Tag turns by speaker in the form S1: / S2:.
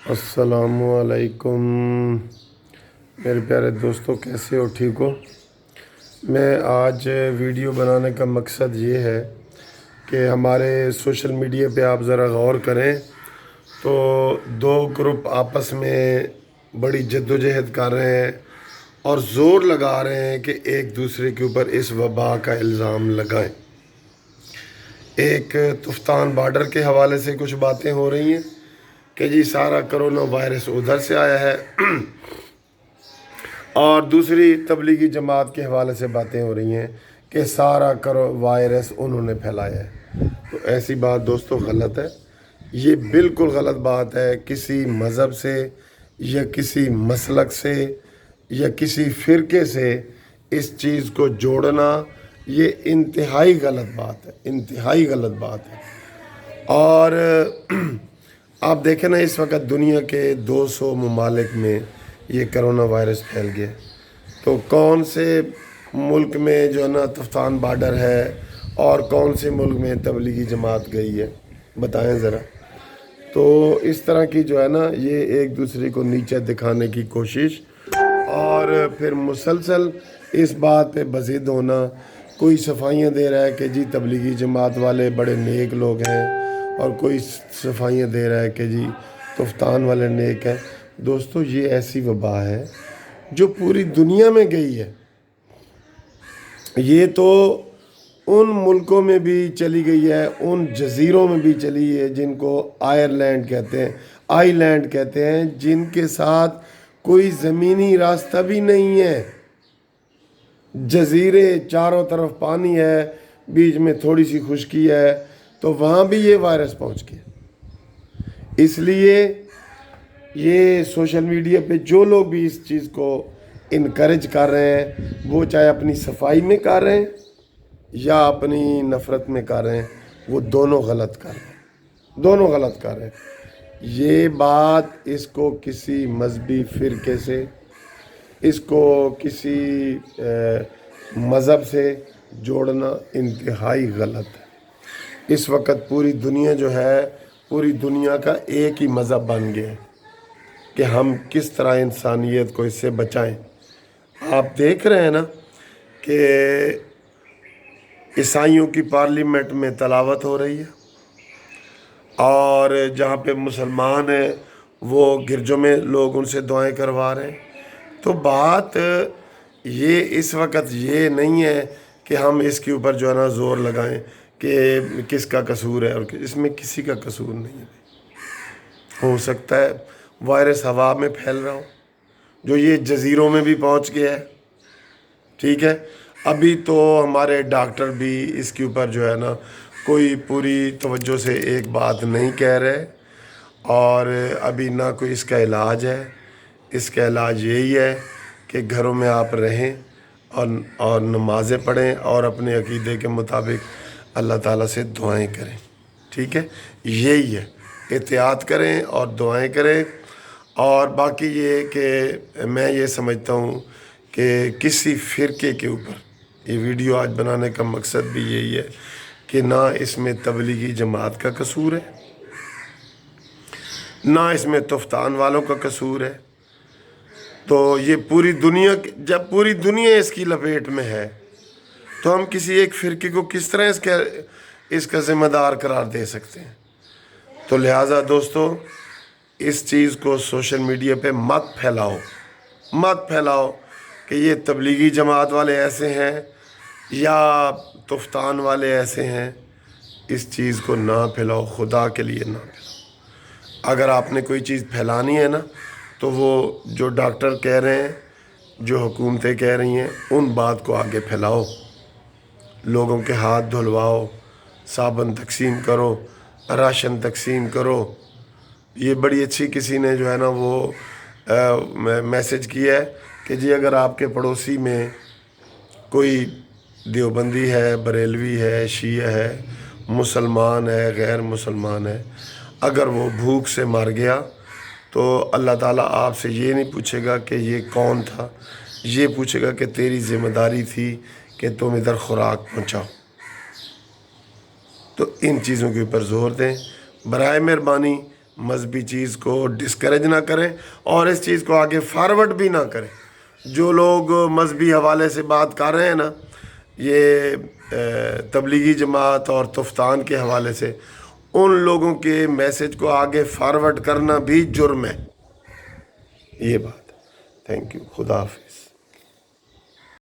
S1: अस्सलामुअलैकुम मेरे प्यारे दोस्तों, कैसे हो? ठीक हो? मैं आज वीडियो बनाने का मकसद ये है कि हमारे सोशल मीडिया पे आप ज़रा गौर करें तो दो ग्रुप आपस में बड़ी जद्दोजहद कर रहे हैं और ज़ोर लगा रहे हैं कि एक दूसरे के ऊपर इस वबा का इल्ज़ाम लगाएं। एक तुफ्तान बॉर्डर के हवाले से कुछ बातें हो रही हैं कि जी सारा करोना वायरस उधर से आया है और दूसरी तबलीगी जमात के हवाले से बातें हो रही हैं कि सारा करो वायरस उन्होंने फैलाया है। तो ऐसी बात दोस्तों गलत है। ये बिल्कुल गलत बात है। किसी मज़हब से या किसी मसलक से या किसी फ़िरके से इस चीज़ को जोड़ना ये इंतहाई गलत बात है, इंतहाई गलत बात है। और आप देखें ना, इस वक्त दुनिया के 200 ममालिक में ये करोना वायरस फैल गया। तो कौन से मुल्क में जो है ना तुफ्तान बॉर्डर है और कौन से मुल्क में तबलीगी जमात गई है, बताएं ज़रा। तो इस तरह की जो है ना ये एक दूसरे को नीचा दिखाने की कोशिश और फिर मुसलसल इस बात पे बज़िद होना। कोई सफाइयाँ दे रहा है कि जी तबलीगी जमात वाले बड़े नेक लोग हैं और कोई सफाइयाँ दे रहा है कि जी तुफ्तान वाले नेक हैं। दोस्तों, ये ऐसी वबा है जो पूरी दुनिया में गई है। ये तो उन मुल्कों में भी चली गई है, उन जज़ीरों में भी चली है जिनको आयरलैंड कहते हैं, आइलैंड कहते हैं, जिनके साथ कोई ज़मीनी रास्ता भी नहीं है। जज़ीरे, चारों तरफ पानी है, बीच में थोड़ी सी खुश्की है, तो वहाँ भी ये वायरस पहुँच गया। इसलिए ये सोशल मीडिया पे जो लोग भी इस चीज़ को इनकरेज कर रहे हैं, वो चाहे अपनी सफाई में कर रहे हैं या अपनी नफ़रत में कर रहे हैं, वो दोनों गलत कर रहे हैं, दोनों गलत कर रहे हैं। ये बात इसको किसी मजहबी फ़िरके से, इसको किसी मज़हब से जोड़ना इंतहाई गलत है। इस वक्त पूरी दुनिया जो है, पूरी दुनिया का एक ही मज़हब बन गया है कि हम किस तरह इंसानियत को इससे बचाएं। आप देख रहे हैं ना कि ईसाइयों की पार्लियामेंट में तलावत हो रही है और जहाँ पे मुसलमान हैं वो गिरजों में लोग उनसे दुआएं करवा रहे हैं। तो बात ये इस वक्त ये नहीं है कि हम इसके ऊपर जो है ना ज़ोर लगाएं कि किसका कसूर है, और इसमें किसी का कसूर नहीं है। हो सकता है वायरस हवा में फैल रहा हो, जो ये जज़ीरों में भी पहुंच गया है, ठीक है। अभी तो हमारे डॉक्टर भी इसके ऊपर जो है ना कोई पूरी तवज्जो से एक बात नहीं कह रहे और अभी ना कोई इसका इलाज है। इसका इलाज यही है कि घरों में आप रहें और नमाज़ें पढ़ें और अपने अक़ीदे के मुताबिक अल्लाह ताला से दुआएं करें, ठीक है। यही है, एहतियात करें और दुआएं करें। और बाकी ये कि मैं ये समझता हूँ कि किसी फ़िरके के ऊपर ये वीडियो आज बनाने का मकसद भी यही है कि ना इसमें तबलीगी जमात का कसूर है, ना इसमें तुफ्तान वालों का कसूर है। तो ये पूरी दुनिया, जब पूरी दुनिया इसकी लपेट में है तो हम किसी एक फ़िरके को किस तरह इसका ज़िम्मेदार करार दे सकते हैं। तो लिहाजा दोस्तों, इस चीज़ को सोशल मीडिया पे मत फैलाओ, मत फैलाओ कि ये तबलीगी जमात वाले ऐसे हैं या तुफ्तान वाले ऐसे हैं। इस चीज़ को ना फैलाओ, खुदा के लिए ना फैलाओ। अगर आपने कोई चीज़ फैलानी है ना, तो वो जो डॉक्टर कह रहे हैं, जो हुकूमतें कह रही हैं, उन बात को आगे फैलाओ। लोगों के हाथ धुलवाओ, साबुन तकसीम करो, राशन तकसीम करो। ये बड़ी अच्छी किसी ने जो है ना वो मैसेज किया है कि जी अगर आपके पड़ोसी में कोई देवबंदी है, बरेलवी है, शिया है, मुसलमान है, गैर मुसलमान है, अगर वो भूख से मर गया तो अल्लाह ताला आपसे ये नहीं पूछेगा कि ये कौन था, ये पूछेगा कि तेरी ज़िम्मेदारी थी कि तुम इधर खुराक पहुँचाओ। तो इन चीज़ों के ऊपर ज़ोर दें। बराए मेहरबानी مذہبی چیز کو ڈسکریج نہ کریں اور اس چیز کو آگے فارورڈ بھی نہ کریں. جو لوگ مذہبی حوالے سے بات کر رہے ہیں نا، یہ تبلیغی جماعت اور تفتان کے حوالے سے، ان لوگوں کے میسج کو آگے فارورڈ کرنا بھی جرم ہے. یہ بات. Thank you. خدا حافظ.